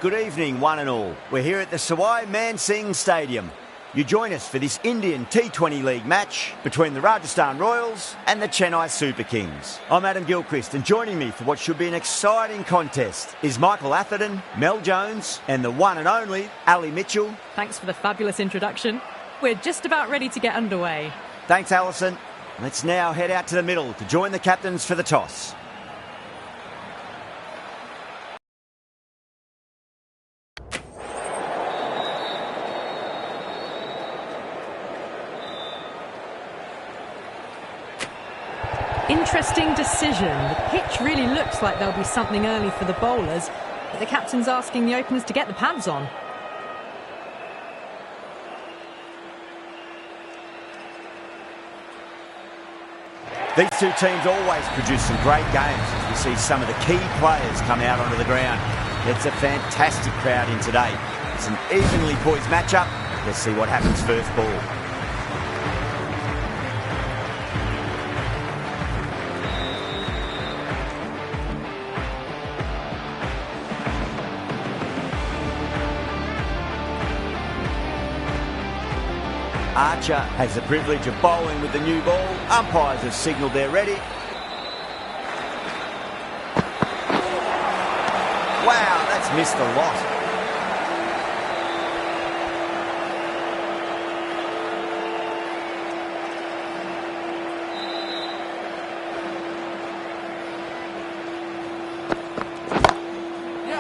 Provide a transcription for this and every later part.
Good evening, one and all. We're here at the Sawai Mansingh Stadium. You join us for this Indian T20 League match between the Rajasthan Royals and the Chennai Super Kings. I'm Adam Gilchrist, and joining me for what should be an exciting contest is Michael Atherton, Mel Jones and the one and only Ali Mitchell. Thanks for the fabulous introduction. We're just about ready to get underway. Thanks, Alison. Let's now head out to the middle to join the captains for the toss. Interesting decision. The pitch really looks like there'll be something early for the bowlers, but the captain's asking the openers to get the pads on. These two teams always produce some great games as we see some of the key players come out onto the ground. It's a fantastic crowd in today. It's an evenly poised matchup. Let's see what happens first ball. Archer has the privilege of bowling with the new ball. Umpires have signalled they're ready. Wow, that's missed a lot.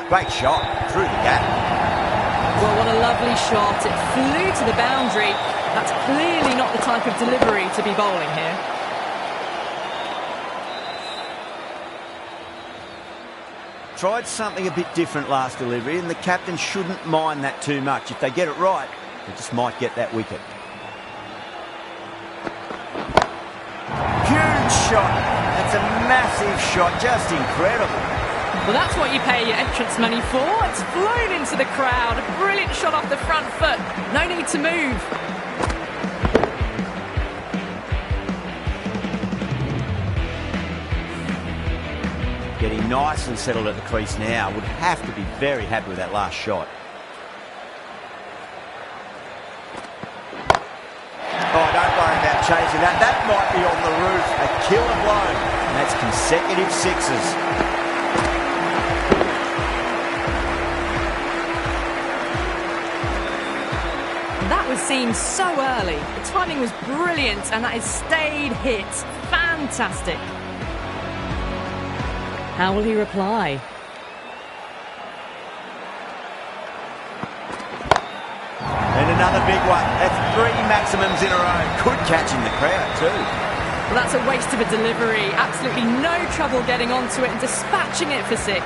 Great shot through the gap. Well, what a lovely shot. It flew to the boundary. That's clearly not the type of delivery to be bowling here. Tried something a bit different last delivery, and the captain shouldn't mind that too much. If they get it right, they just might get that wicket. Huge shot. That's a massive shot. Just incredible. Well, that's what you pay your entrance money for. It's flown into the crowd. A brilliant shot off the front foot. No need to move. Getting nice and settled at the crease now. Would have to be very happy with that last shot. Oh, don't worry about chasing that. That might be on the roof. A killer blow. And that's consecutive sixes. That was seen so early. The timing was brilliant, and that is stayed hit. Fantastic. How will he reply? And another big one. That's 3 maximums in a row. Could catch in the crowd too. Well, that's a waste of a delivery. Absolutely no trouble getting onto it and dispatching it for 6.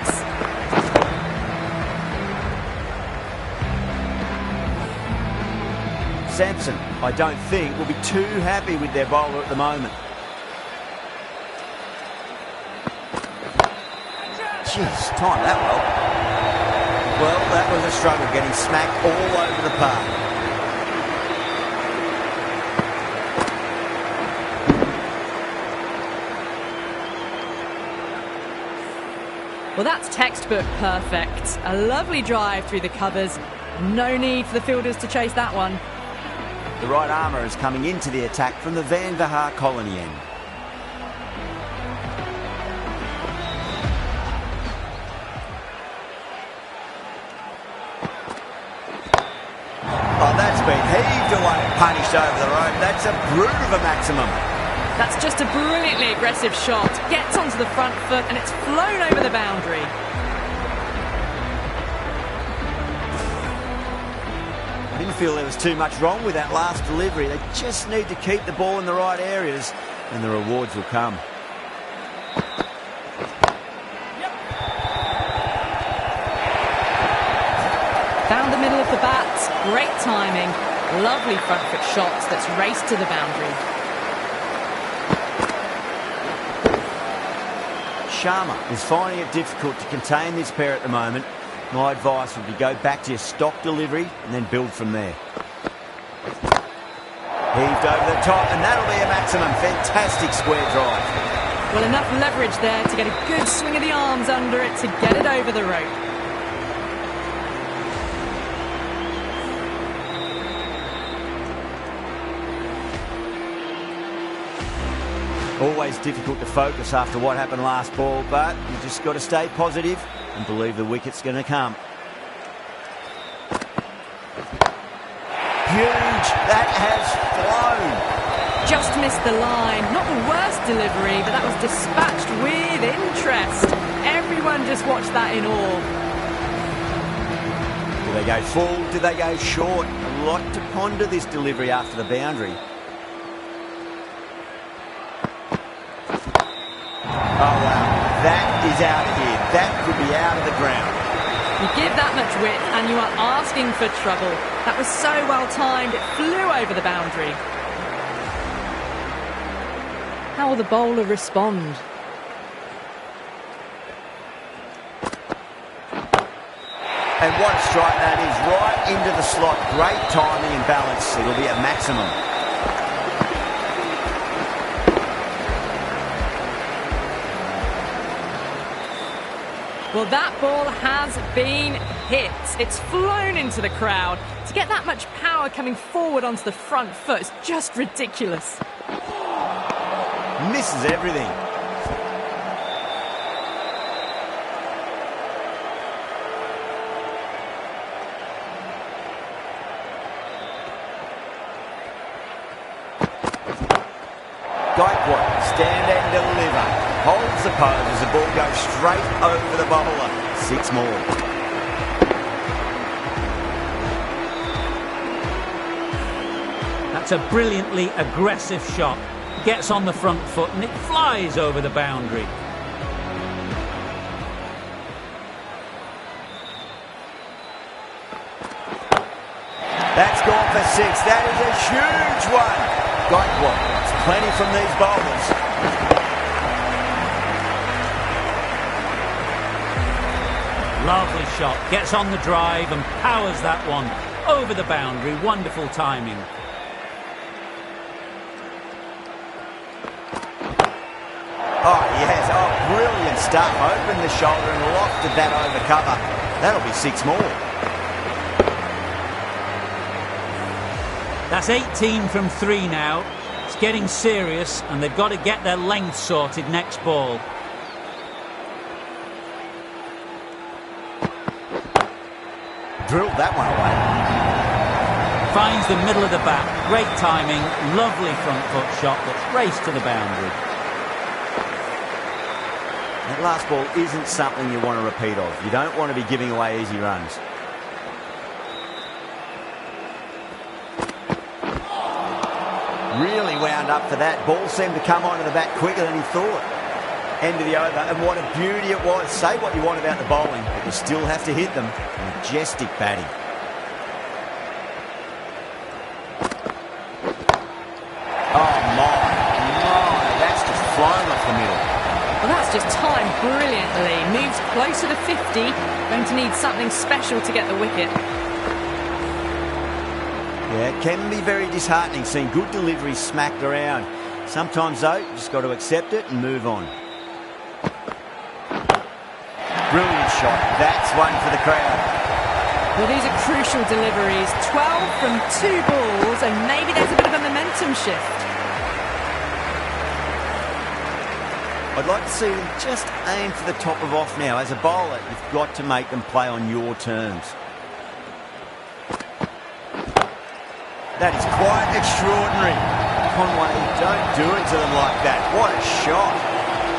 Sampson, I don't think, will be too happy with their bowler at the moment. Jeez, timed that well. Well, that was a struggle, getting smacked all over the park. Well, that's textbook perfect. A lovely drive through the covers. No need for the fielders to chase that one. The right armour is coming into the attack from the Van Vahar colony end. Oh, that's been heaved away, punished over the rope. That's a brute of a maximum. That's just a brilliantly aggressive shot. Gets onto the front foot and it's flown over the boundary. I didn't feel there was too much wrong with that last delivery. They just need to keep the ball in the right areas and the rewards will come. Found the middle of the bat. Great timing. Lovely front foot shots that's raced to the boundary. Sharma is finding it difficult to contain this pair at the moment. My advice would be go back to your stock delivery and then build from there. Heaved over the top, and that'll be a maximum. Fantastic square drive. Well, enough leverage there to get a good swing of the arms under it to get it over the rope. Always difficult to focus after what happened last ball, but you just got to stay positive and believe the wicket's going to come. Huge. That has flown. Just missed the line. Not the worst delivery, but that was dispatched with interest. Everyone just watched that in awe. Do they go full? Do they go short? A lot to ponder this delivery after the boundary. Oh, wow. That is out of here. That could be out of the ground. You give that much width and you are asking for trouble. That was so well timed, it flew over the boundary. How will the bowler respond? And what a strike that is, right into the slot. Great timing and balance. It'll be a maximum. Well, that ball has been hit. It's flown into the crowd. To get that much power coming forward onto the front foot is just ridiculous. Misses everything. Gaikwad, stand and deliver. Holds the pose as the ball goes straight over the bowler. 6 more. That's a brilliantly aggressive shot. Gets on the front foot and it flies over the boundary. That's gone for 6. That is a huge one. Gaikwad, it's plenty from these bowlers. Lovely shot, gets on the drive and powers that one over the boundary. Wonderful timing. Oh, yes, oh, brilliant stuff. Opened the shoulder and lofted that over cover. That'll be 6 more. That's 18 from 3 now. It's getting serious and they've got to get their length sorted next ball. Drilled that one away. Finds the middle of the bat. Great timing. Lovely front foot shot that's raced to the boundary. That last ball isn't something you want to repeat of. You don't want to be giving away easy runs. Really wound up for that. Ball seemed to come onto the bat quicker than he thought. End of the over, and what a beauty it was. Say what you want about the bowling, but you still have to hit them. Majestic batting. Oh my, that's just flown off the middle. Well, that's just timed brilliantly. Moves closer to 50. Going to need something special to get the wicket. Yeah, it can be very disheartening seeing good deliveries smacked around. Sometimes, though, you just got to accept it and move on. Brilliant shot. That's one for the crowd. Well, these are crucial deliveries. 12 from 2 balls, and maybe there's a bit of a momentum shift. I'd like to see them just aim for the top of off now. As a bowler, you've got to make them play on your terms. That is quite extraordinary. Conway, don't do it to them like that. What a shot.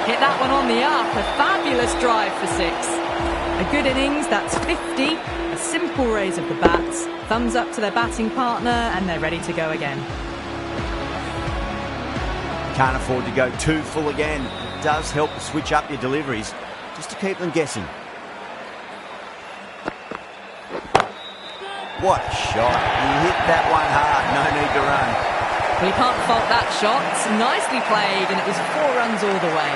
Hit that one on the up. A fabulous drive for 6. A good innings, that's 50. A simple raise of the bats. Thumbs up to their batting partner, and they're ready to go again. Can't afford to go too full again. It does help to switch up your deliveries, just to keep them guessing. What a shot. He hit that one hard. No need to run. Well, you can't fault that shot. Nicely played, and it was 4 runs all the way.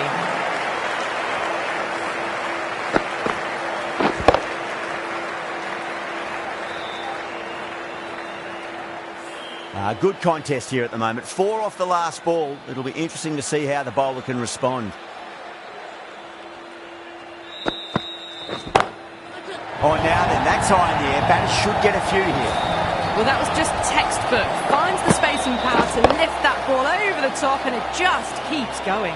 Good contest here at the moment. 4 off the last ball. It'll be interesting to see how the bowler can respond. Oh, now then, that's high in the air. Batters should get a few here. Well, that was just textbook. Finds the space and power to lift that ball over the top, and it just keeps going.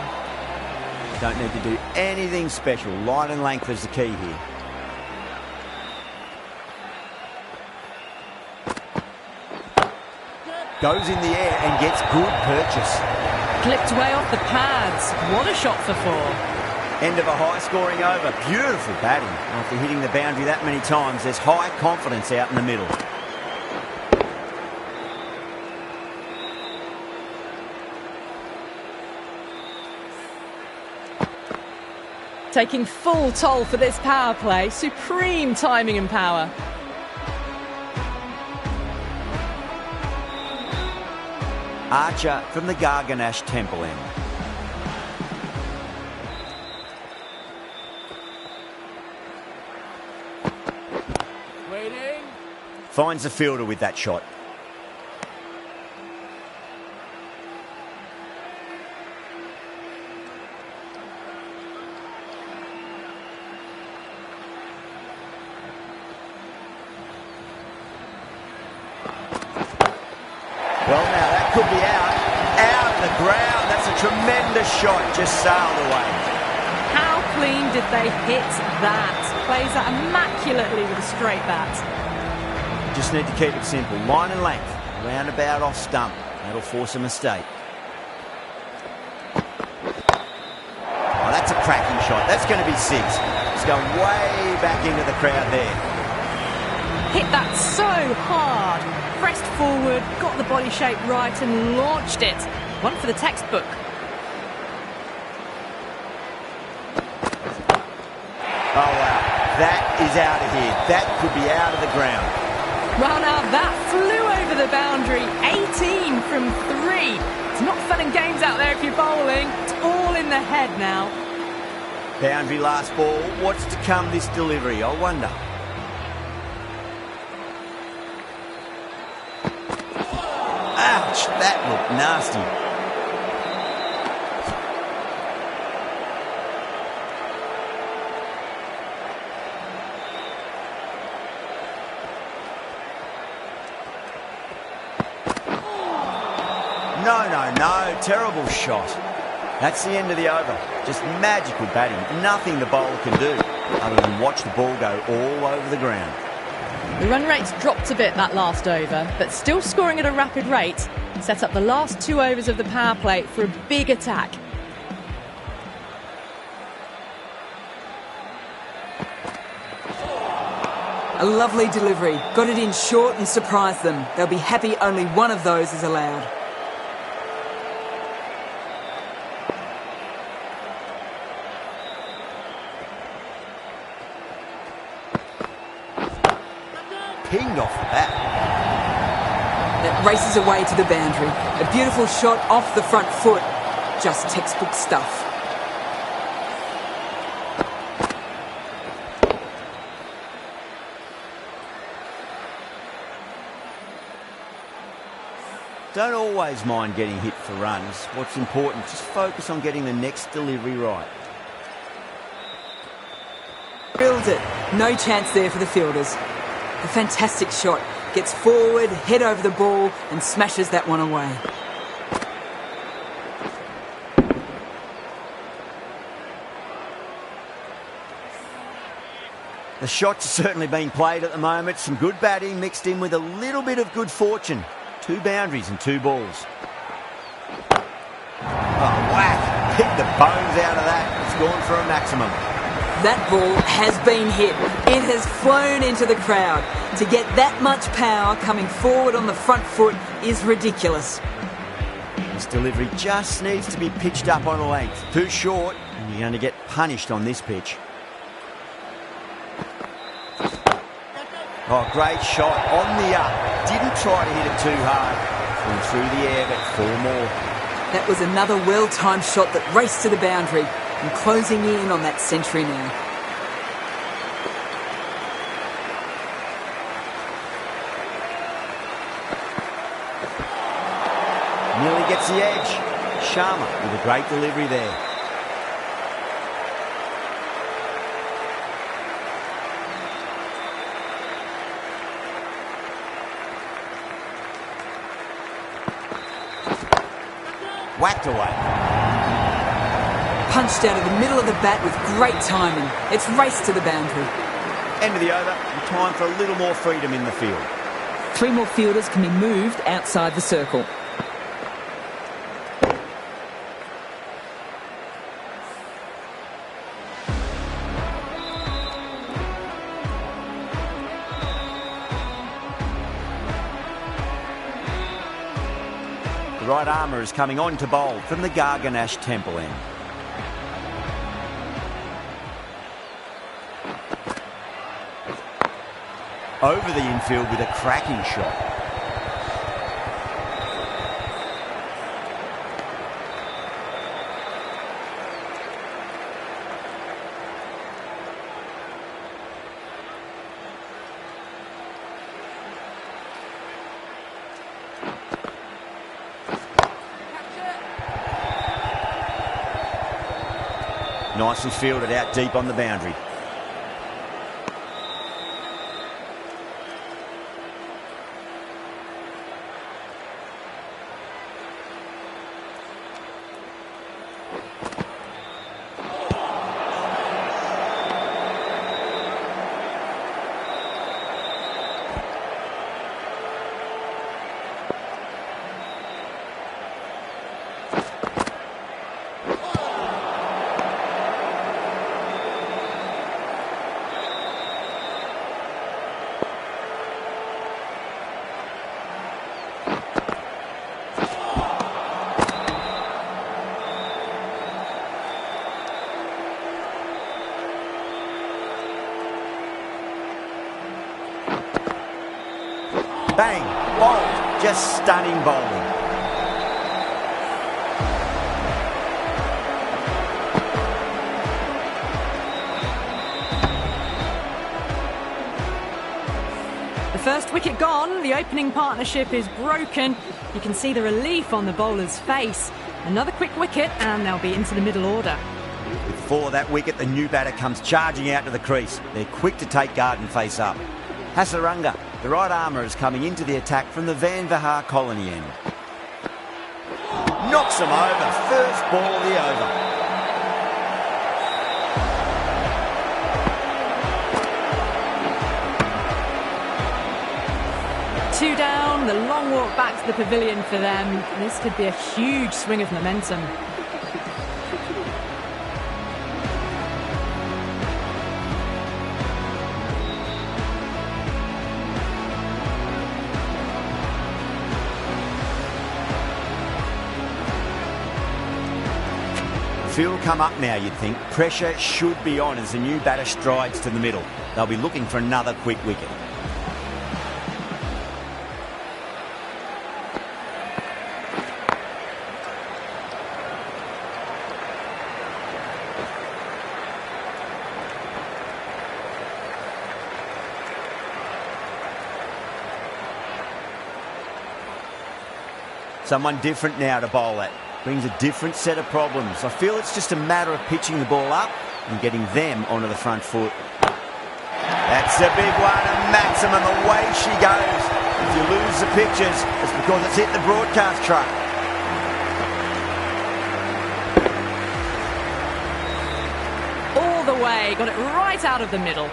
Don't need to do anything special. Line and length is the key here. Goes in the air and gets good purchase. Clipped way off the pads. What a shot for four. End of a high-scoring over. Beautiful batting. After hitting the boundary that many times, there's high confidence out in the middle. Taking full toll for this power play. Supreme timing and power. Archer from the Garganash Temple end. Waiting. Finds the fielder with that shot. Well, now that could be out of the ground. That's a tremendous shot, just sailed away. How clean did they hit that? Plays that immaculately with a straight bat. Just need to keep it simple. Line and length, roundabout off stump. That'll force a mistake. Oh, that's a cracking shot. That's going to be six. It's going way back into the crowd there. Hit that so hard. Pressed forward, got the body shape right and launched it. One for the textbook. Oh, wow. That is out of here. That could be out of the ground. Well, now that flew over the boundary. 18 from 3. It's not fun and games out there if you're bowling. It's all in the head now. Boundary last ball. What's to come this delivery, I wonder. Ouch, that looked nasty. No, terrible shot. That's the end of the over. Just magical batting. Nothing the bowler can do other than watch the ball go all over the ground. The run rate's dropped a bit that last over, but still scoring at a rapid rate. Set up the last 2 overs of the power play for a big attack. A lovely delivery. Got it in short and surprised them. They'll be happy only one of those is allowed. Pinged off the bat. That races away to the boundary. A beautiful shot off the front foot. Just textbook stuff. Don't always mind getting hit for runs. What's important, just focus on getting the next delivery right. Drilled it. No chance there for the fielders. A fantastic shot. Gets forward, head over the ball and smashes that one away. The shots are certainly being played at the moment. Some good batting mixed in with a little bit of good fortune. 2 boundaries and 2 balls. Oh, whack! Picked the bones out of that. It's gone for a maximum. That ball has been hit. It has flown into the crowd. To get that much power coming forward on the front foot is ridiculous. This delivery just needs to be pitched up on a length. Too short, and you're going to get punished on this pitch. Oh, great shot on the up. Didn't try to hit it too hard. Went through the air, but 4 more. That was another well-timed shot that raced to the boundary and closing in on that century now. Nearly gets the edge. Sharma with a great delivery there. whacked away. Punched out of the middle of the bat with great timing. It's raced to the boundary. End of the over, and time for a little more freedom in the field. 3 more fielders can be moved outside the circle. The right armour is coming on to bowl from the Garganash Temple end. Over the infield with a cracking shot. Nicely fielded out deep on the boundary. Bang, bowled, just stunning bowling. The first wicket gone, the opening partnership is broken. You can see the relief on the bowler's face. Another quick wicket and they'll be into the middle order. Before that wicket, the new batter comes charging out to the crease. They're quick to take guard and face up. Hasaranga, the right armour, is coming into the attack from the Van Vihar Colony end. Knocks them over. First ball of the over. Two down, the long walk back to the pavilion for them. This could be a huge swing of momentum. Field come up now, you'd think. Pressure should be on as the new batter strides to the middle. They'll be looking for another quick wicket. Someone different now to bowl at. Brings a different set of problems. I feel it's just a matter of pitching the ball up and getting them onto the front foot. That's a big one, and Maximum, away she goes. If you lose the pictures, it's because it's hit the broadcast truck. All the way, got it right out of the middle.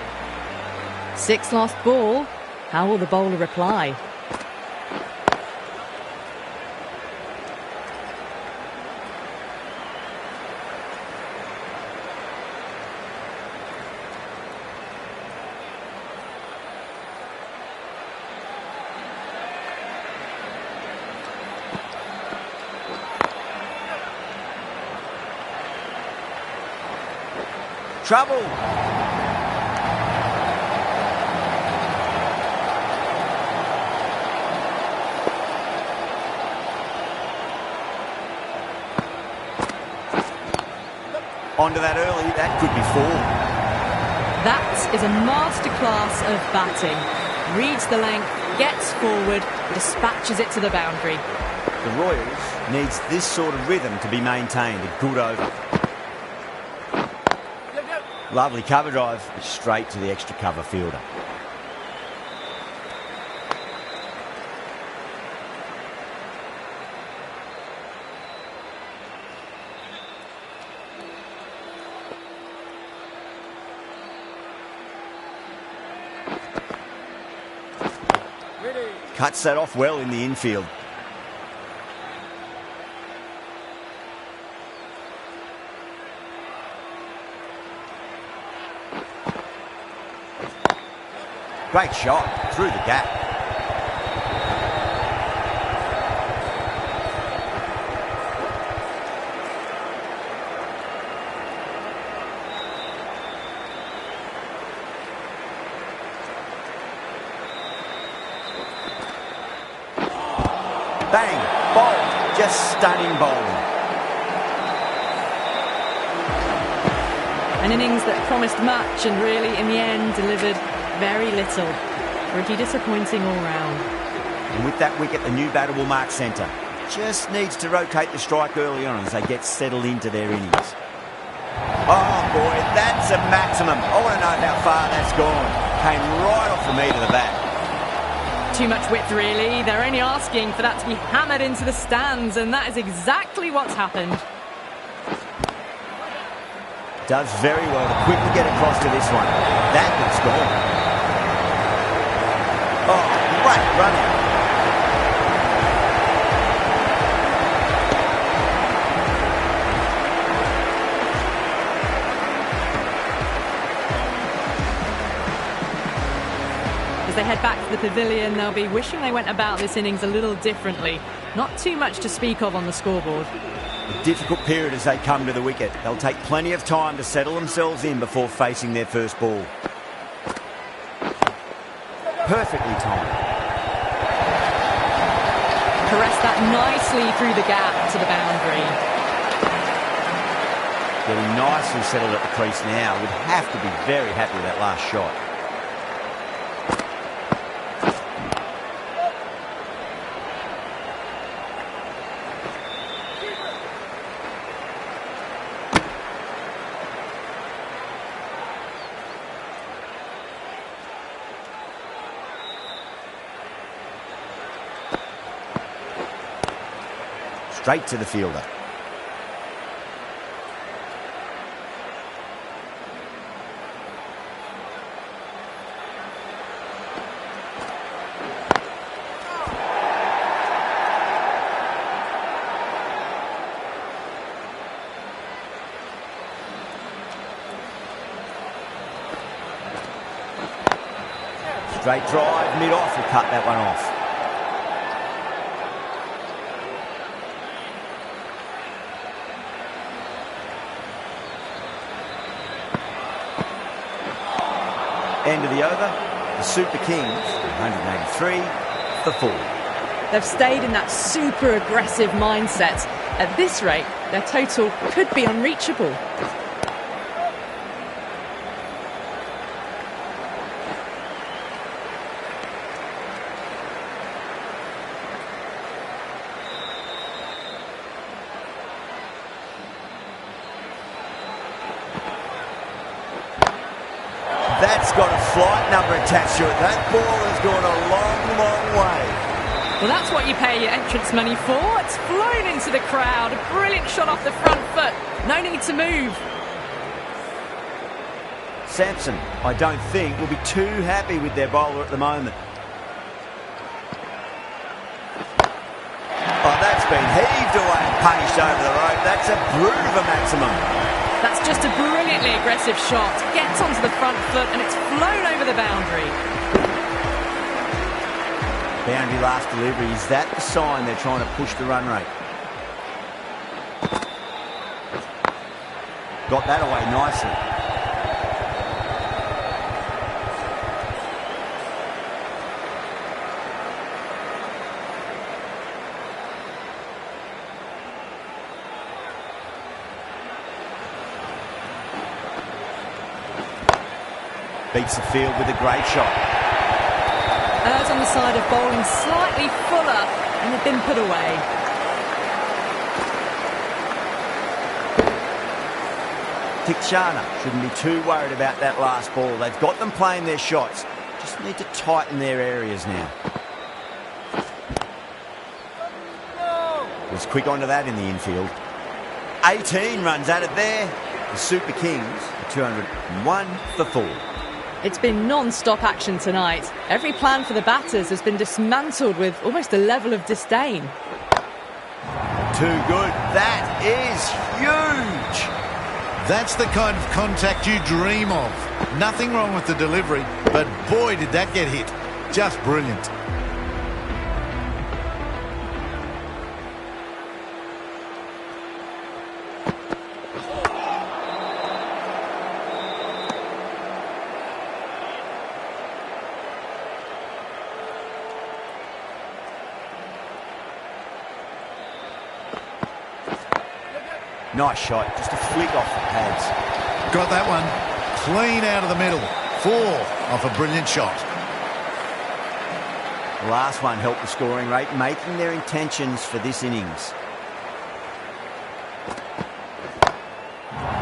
6 lost ball. How will the bowler reply? Trouble. Onto that early, that could be 4. That is a masterclass of batting. Reads the length, gets forward, dispatches it to the boundary. The Royals needs this sort of rhythm to be maintained. A good over. Lovely cover drive, but straight to the extra cover fielder. Cuts that off well in the infield. Great shot through the gap. Bang, bowled, just stunning bowling. An innings that promised much and really, in the end, delivered very little. Pretty disappointing all round. And with that wicket, the new batter will mark centre. Just needs to rotate the strike early on as they get settled into their innings. Oh boy, that's a maximum. I want to know how far that's gone. Came right off the meat of the bat. Too much width, really. They're only asking for that to be hammered into the stands, and that is exactly what's happened. Does very well to quickly get across to this one. That looks gone. Oh, great running. As they head back to the pavilion, they'll be wishing they went about this innings a little differently. Not too much to speak of on the scoreboard. A difficult period as they come to the wicket. They'll take plenty of time to settle themselves in before facing their first ball. Perfectly timed. Caress that nicely through the gap to the boundary. Getting nicely settled at the crease now. Would have to be very happy with that last shot. Straight to the fielder. Straight drive, mid-off, will cut that one off. End of the over, the Super Kings, 183 for 4. They've stayed in that super aggressive mindset. At this rate, their total could be unreachable. That's got a flight number attached to it. That ball has gone a long, long way. Well, that's what you pay your entrance money for. It's flown into the crowd. A brilliant shot off the front foot. No need to move. Sampson, I don't think, will be too happy with their bowler at the moment. Oh, that's been heaved away and punished over the rope. That's a brute of a maximum. That's just a brilliantly aggressive shot. Gets onto the front foot and it's flown over the boundary. Boundary last delivery. Is that the sign they're trying to push the run rate? Got that away nicely. Beats the field with a great shot. Errs on the side of bowling slightly fuller and had been put away. Tikshana shouldn't be too worried about that last ball. They've got them playing their shots. Just need to tighten their areas now. Was quick onto that in the infield. 18 runs added there. The Super Kings, 201 for 4. It's been non-stop action tonight. Every plan for the batters has been dismantled with almost a level of disdain. Too good. That is huge. That's the kind of contact you dream of. Nothing wrong with the delivery, but boy, did that get hit. Just brilliant. Nice shot, just a flick off the pads. Got that one. Clean out of the middle. 4 off a brilliant shot. The last one helped the scoring rate, making their intentions for this innings.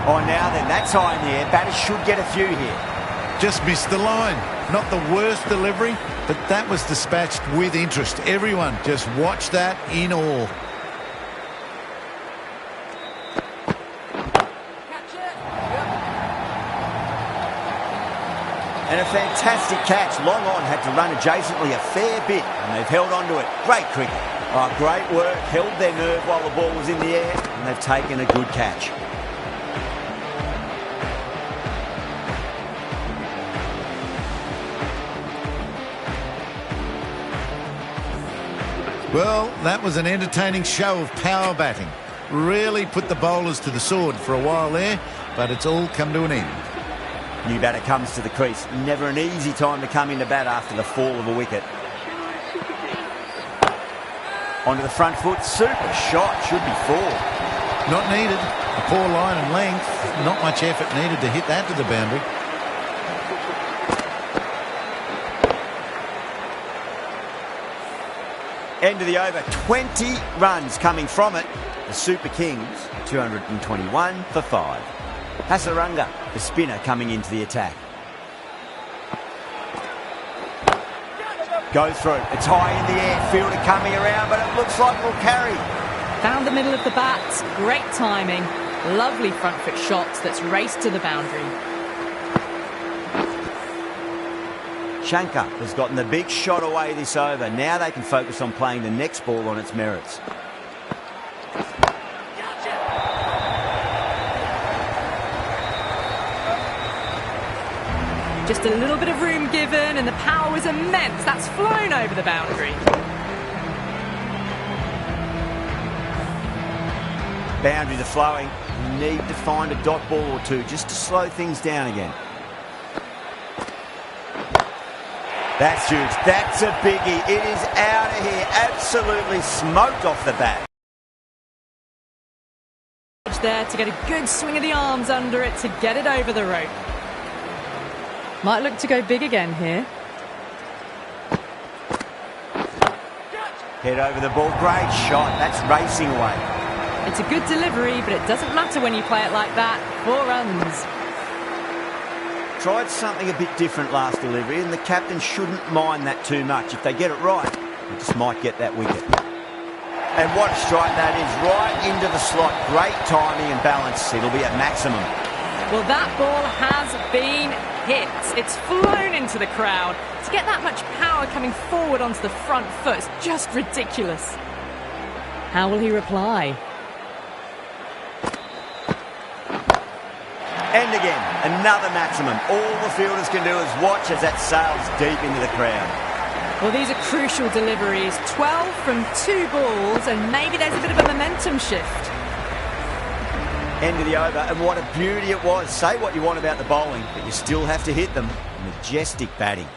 Oh, now then, that's high in the air. Batters should get a few here. Just missed the line. Not the worst delivery, but that was dispatched with interest. Everyone just watched that in awe. And a fantastic catch. Long on had to run adjacently a fair bit, and they've held on to it. Great cricket. Oh, great work. Held their nerve while the ball was in the air, and they've taken a good catch. Well, that was an entertaining show of power batting. Really put the bowlers to the sword for a while there, but it's all come to an end. New batter comes to the crease. Never an easy time to come into bat after the fall of a wicket. Onto the front foot. Super shot. Should be 4. Not needed. A poor line and length. Not much effort needed to hit that to the boundary. End of the over. 20 runs coming from it. The Super Kings, 221 for 5. Hasaranga, the spinner, coming into the attack. Go through. It's high in the air. Fielder coming around, but it looks like it'll carry. Found the middle of the bat. Great timing. Lovely front foot shots that's raced to the boundary. Shankar has gotten the big shot away this over. Now they can focus on playing the next ball on its merits. Just a little bit of room given, and the power was immense. That's flown over the boundary. Boundary to flowing. Need to find a dot ball or two just to slow things down again. That's huge. That's a biggie. It is out of here. Absolutely smoked off the bat. There to get a good swing of the arms under it to get it over the rope. Might look to go big again here. Head over the ball. Great shot. That's racing away. It's a good delivery, but it doesn't matter when you play it like that. 4 runs. Tried something a bit different last delivery, and the captain shouldn't mind that too much. If they get it right, they just might get that wicket. And what a strike that is. Right into the slot. Great timing and balance. It'll be at maximum. Well, that ball has been hit. It's flown into the crowd. To get that much power coming forward onto the front foot is just ridiculous. How will he reply? And again, another maximum. All the fielders can do is watch as that sails deep into the crowd. Well, these are crucial deliveries. 12 from 2 balls, and maybe there's a bit of a momentum shift. End of the over, and what a beauty it was. Say what you want about the bowling, but you still have to hit them. Majestic batting.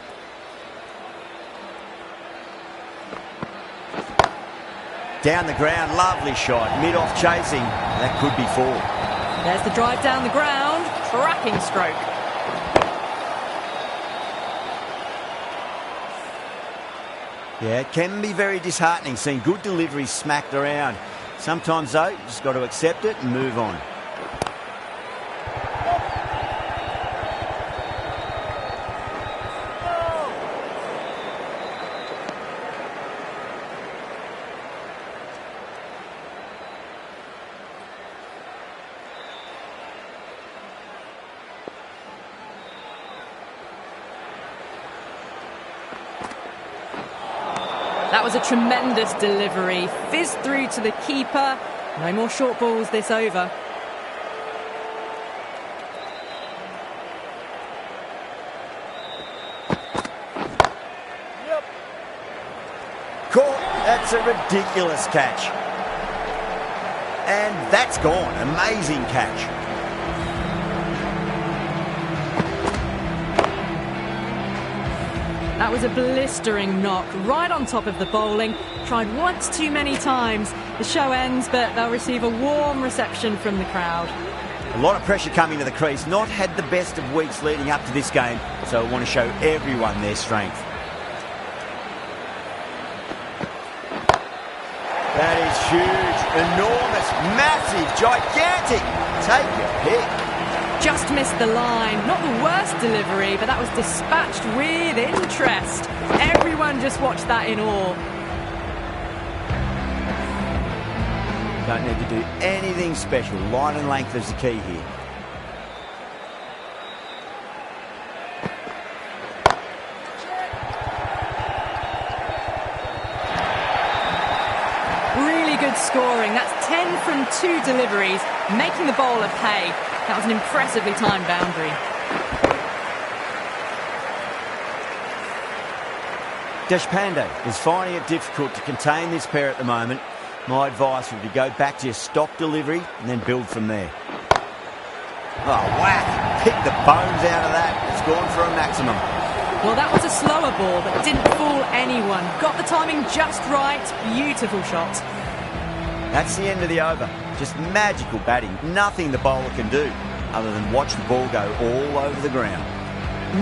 Down the ground, lovely shot. Mid-off chasing, that could be 4. There's the drive down the ground. Cracking stroke. Yeah, it can be very disheartening seeing good deliveries smacked around. Sometimes, though, you just got to accept it and move on. That was a tremendous delivery. Fizzed through to the keeper. No more short balls this over. Caught. That's a ridiculous catch. And that's gone. Amazing catch. That was a blistering knock right on top of the bowling. Tried once too many times. The show ends, but they'll receive a warm reception from the crowd. A lot of pressure coming to the crease. Not had the best of weeks leading up to this game, so I want to show everyone their strength. That is huge, enormous, massive, gigantic. Take your pick. Just missed the line. Not the worst delivery, but that was dispatched with interest. Everyone just watched that in awe. Don't need to do anything special. Line and length is the key here. Really good scoring. That's 10 from 2 deliveries, making the bowler pay. That was an impressively timed boundary. Deshpande is finding it difficult to contain this pair at the moment. My advice would be go back to your stock delivery and then build from there. Oh, whack! Pick the bones out of that. It's gone for a maximum. Well, that was a slower ball, but didn't fool anyone. Got the timing just right. Beautiful shot. That's the end of the over. Just magical batting. Nothing the bowler can do other than watch the ball go all over the ground.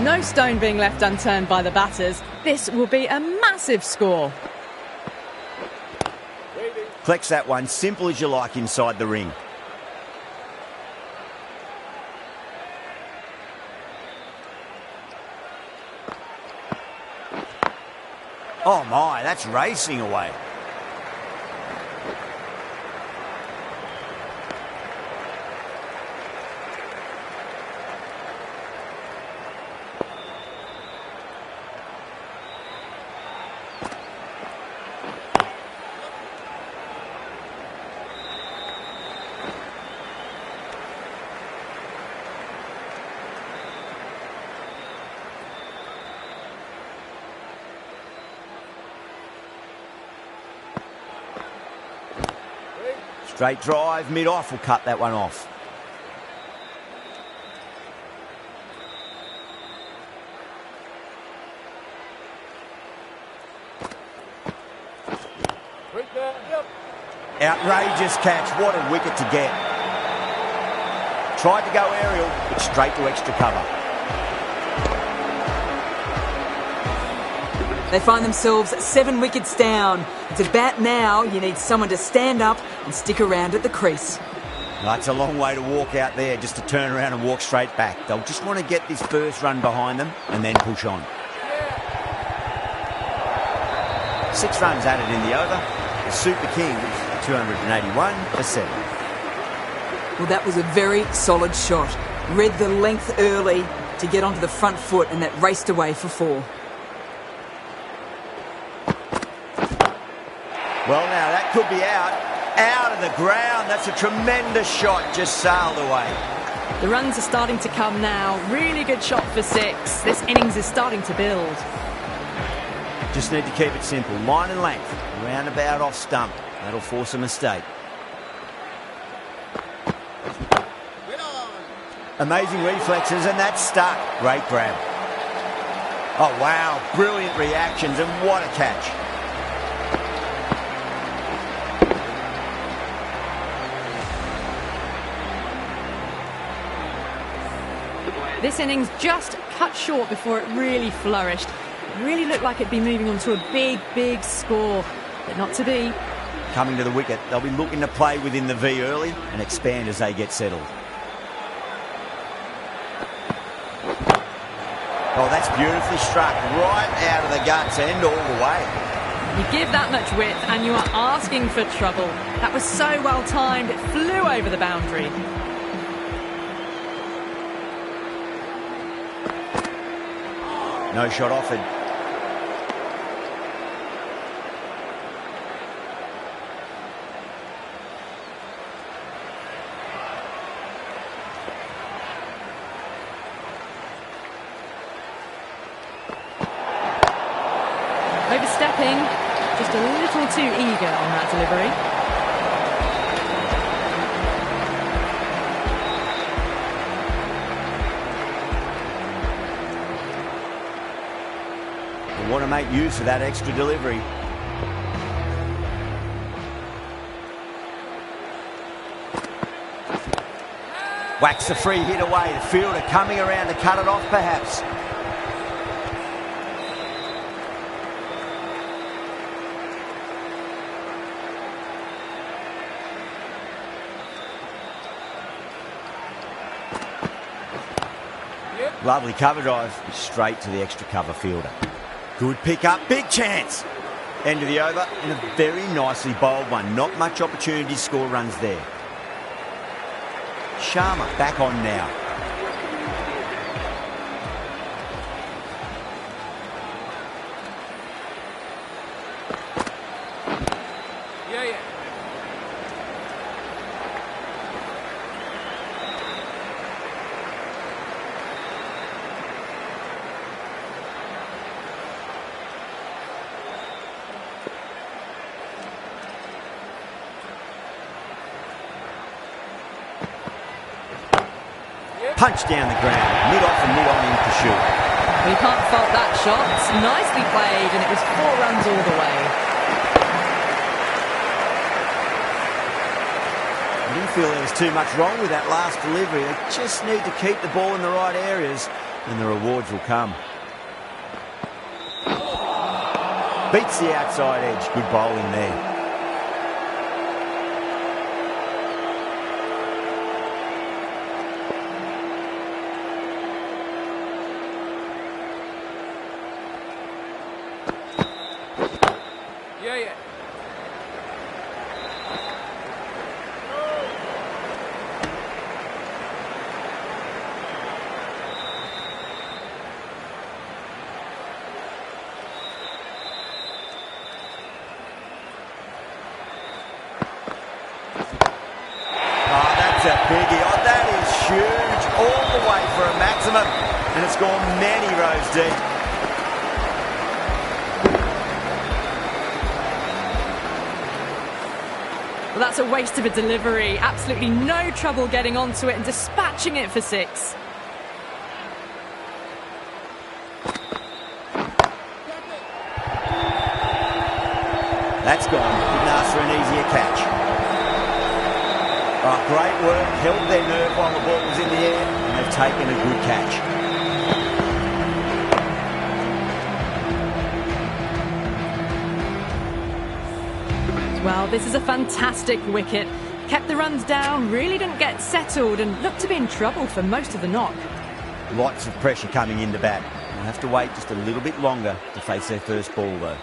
No stone being left unturned by the batters. This will be a massive score. Collects that one, simple as you like inside the ring. Oh my, that's racing away. Straight drive, mid-off will cut that one off. Outrageous catch, what a wicket to get. Tried to go aerial, but straight to extra cover. They find themselves 7 wickets down. To bat now, you need someone to stand up and stick around at the crease. That's a long way to walk out there just to turn around and walk straight back. They'll just want to get this first run behind them and then push on. 6 runs added in the over. The Super Kings, 281 for 7. Well, that was a very solid shot. Read the length early to get onto the front foot, and that raced away for 4. Well, now, that could be out of the ground. That's a tremendous shot, just sailed away. The runs are starting to come now. Really good shot for 6. This innings is starting to build. Just need to keep it simple. Line and length, roundabout off stump. That'll force a mistake. Amazing reflexes, and that's stuck. Great grab. Oh, wow. Brilliant reactions, and what a catch. This innings just cut short before it really flourished. It really looked like it'd be moving on to a big, big score, but not to be. Coming to the wicket, they'll be looking to play within the V early and expand as they get settled. Oh, that's beautifully struck, right out of the guts end all the way. You give that much width and you are asking for trouble. That was so well timed, it flew over the boundary. No shot offered. Overstepping, just a little too eager on that delivery. They want to make use of that extra delivery. Whacks the free hit away. The fielder coming around to cut it off, perhaps. Lovely cover drive, straight to the extra cover fielder. Good pick up, big chance. End of the over, and a very nicely bowled one. Not much opportunity to score runs there. Sharma back on now. Punch down the ground, mid-off and mid-on in pursuit. We can't fault that shot. It's nicely played, and it was 4 runs all the way. I didn't feel there was too much wrong with that last delivery. They just need to keep the ball in the right areas, and the rewards will come. Beats the outside edge. Good bowling there. That's a biggie. Oh, that is huge. All the way for a maximum. And it's gone many rows deep. Well, that's a waste of a delivery. Absolutely no trouble getting onto it and dispatching it for 6. That's gone. Couldn't ask for an easier catch. Oh, great work. Held their nerve while the ball was in the air, and they've taken a good catch. Well, this is a fantastic wicket. Kept the runs down, really didn't get settled, and looked to be in trouble for most of the knock. Lots of pressure coming into bat. They'll have to wait just a little bit longer to face their first ball, though.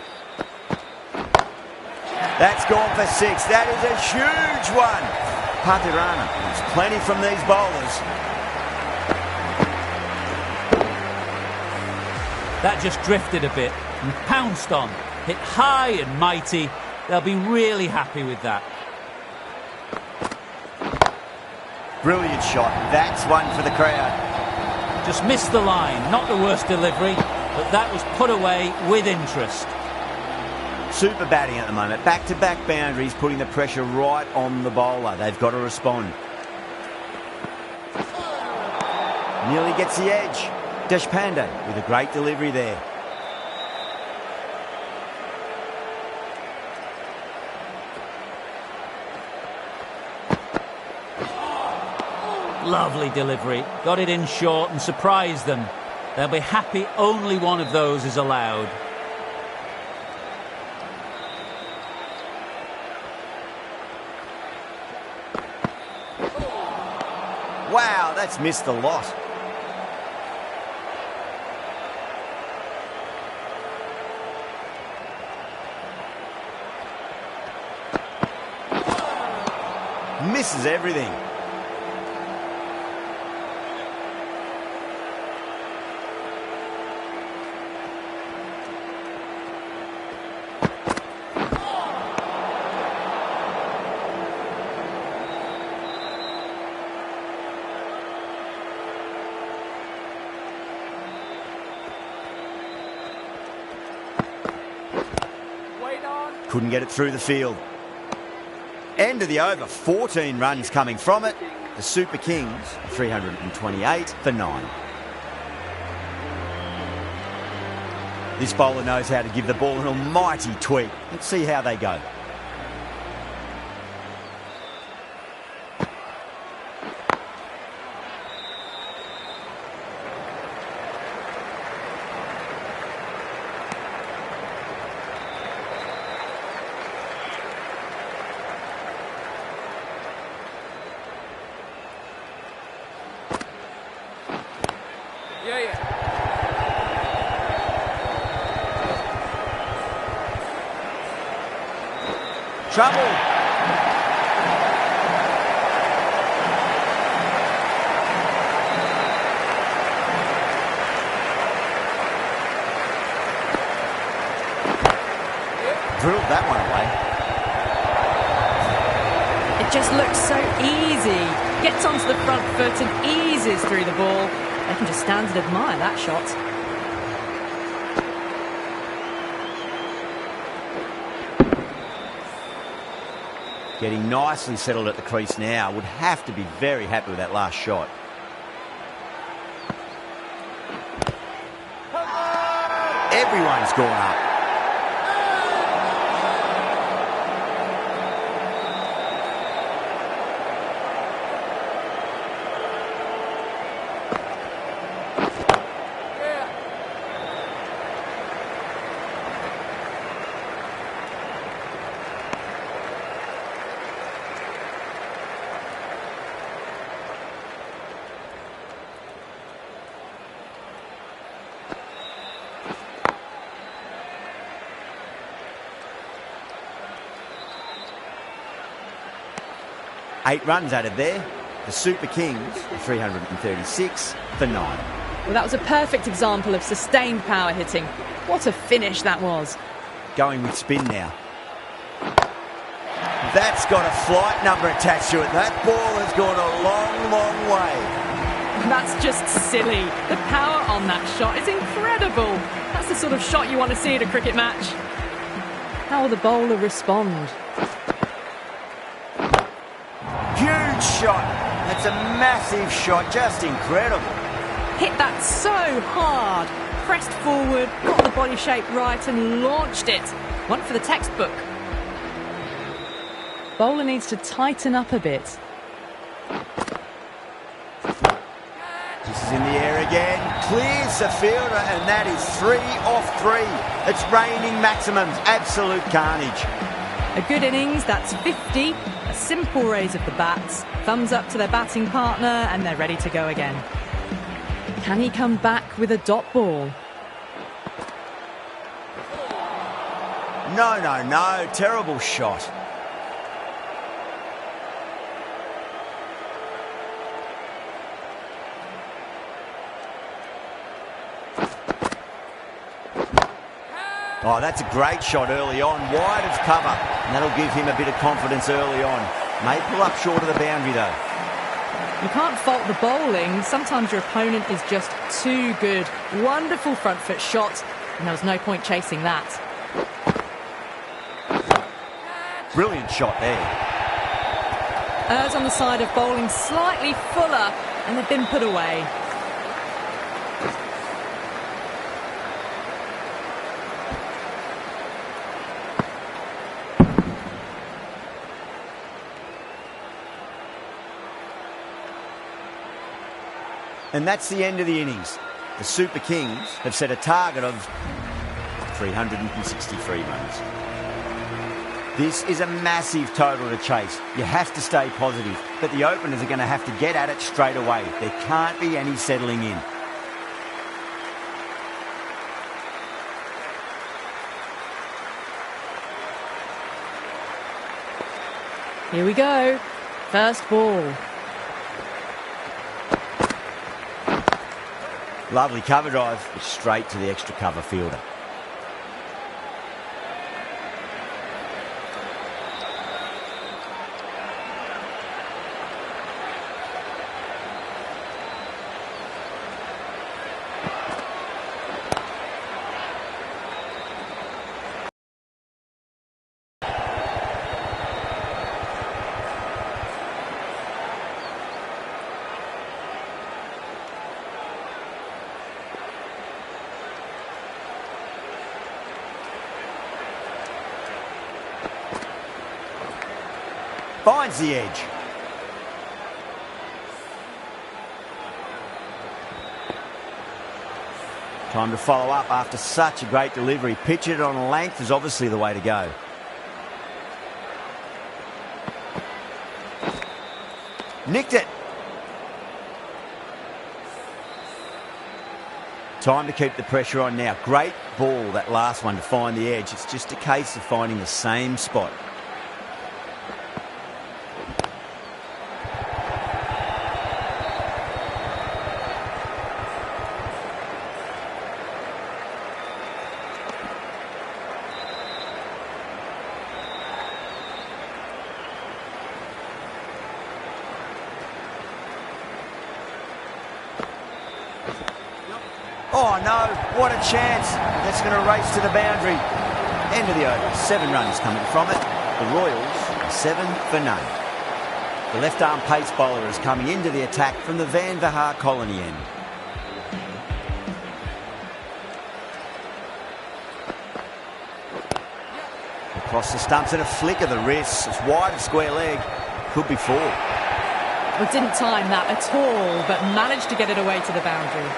That's gone for 6. That is a huge one. Patirana. There's plenty from these bowlers. That just drifted a bit and pounced on. Hit high and mighty. They'll be really happy with that. Brilliant shot. That's one for the crowd. Just missed the line. Not the worst delivery, but that was put away with interest. Super batting at the moment. Back-to-back boundaries, putting the pressure right on the bowler. They've got to respond. Nearly gets the edge. Deshpande with a great delivery there. Lovely delivery. Got it in short and surprised them. They'll be happy only one of those is allowed. Wow, that's missed a lot. Misses everything. Couldn't get it through the field. End of the over, 14 runs coming from it. The Super Kings, 328 for 9. This bowler knows how to give the ball an almighty tweak. Let's see how they go. Trouble. Drilled that one away. It just looks so easy. Gets onto the front foot and eases through the ball. They can just stand and admire that shot. Getting nicely settled at the crease now. Would have to be very happy with that last shot. Everyone's gone up. Eight runs added there. The Super Kings, 336 for 9. Well, that was a perfect example of sustained power hitting. What a finish that was. Going with spin now. That's got a flight number attached to it. That ball has gone a long, long way. That's just silly. The power on that shot is incredible. That's the sort of shot you want to see at a cricket match. How will the bowler respond? Huge shot. That's a massive shot. Just incredible. Hit that so hard. Pressed forward, got the body shape right and launched it. One for the textbook. Bowler needs to tighten up a bit. This is in the air again. Clears the fielder, and that is 3 off 3. It's raining maximums. Absolute carnage. A good innings, that's 50. A simple raise of the bats. Thumbs up to their batting partner, and they're ready to go again. Can he come back with a dot ball? No, no, no. Terrible shot. Oh, that's a great shot early on, wide of cover, and that'll give him a bit of confidence early on. May pull up short of the boundary though. You can't fault the bowling. Sometimes your opponent is just too good. Wonderful front foot shot, and there was no point chasing that. Brilliant shot there. Errs on the side of bowling slightly fuller, and they've been put away. And that's the end of the innings. The Super Kings have set a target of 363 runs. This is a massive total to chase. You have to stay positive, but the openers are going to have to get at it straight away. There can't be any settling in. Here we go. First ball. Lovely cover drive, but straight to the extra cover fielder. Finds the edge. Time to follow up after such a great delivery. Pitch it on length is obviously the way to go. Nicked it. Time to keep the pressure on now. Great ball, that last one, to find the edge. It's just a case of finding the same spot. Oh no, what a chance. That's going to race to the boundary. End of the over. 7 runs coming from it. The Royals are 7 for none. The left arm pace bowler is coming into the attack from the Van Vaha Colony end. Across the stumps and a flick of the wrist. It's wide of square leg. Could be 4. Well, didn't time that at all, but managed to get it away to the boundary.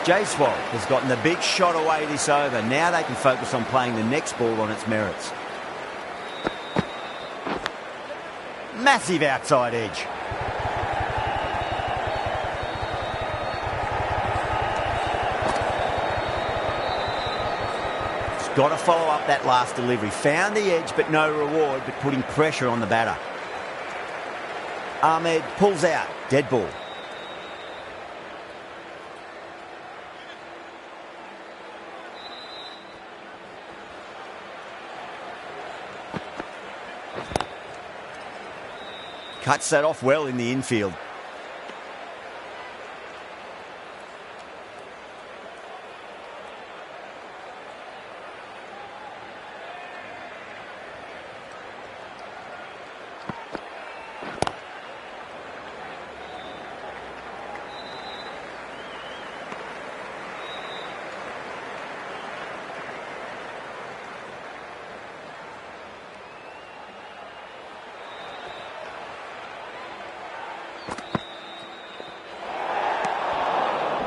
Jaiswal has gotten the big shot away this over. Now they can focus on playing the next ball on its merits. Massive outside edge. It's got to follow up that last delivery. Found the edge, but no reward, but putting pressure on the batter. Ahmed pulls out. Dead ball. Cuts that off well in the infield.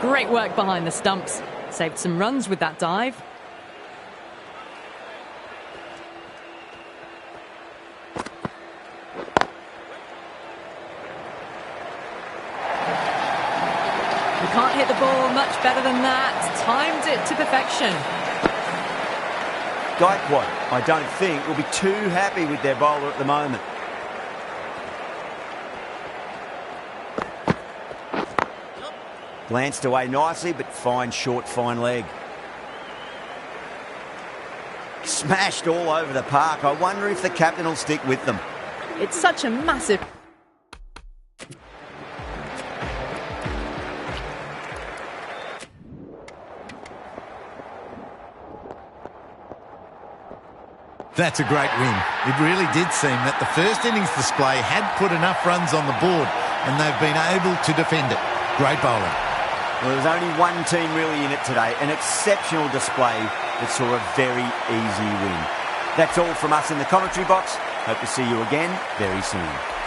Great work behind the stumps. Saved some runs with that dive. You can't hit the ball much better than that. Timed it to perfection. Gaikwad, I don't think, will be too happy with their bowler at the moment. Glanced away nicely, but fine short, fine leg. Smashed all over the park. I wonder if the captain will stick with them. It's such a massive... That's a great win. It really did seem that the first innings display had put enough runs on the board, and they've been able to defend it. Great bowling. Well, there's only one team really in it today. An exceptional display that saw a very easy win. That's all from us in the commentary box. Hope to see you again very soon.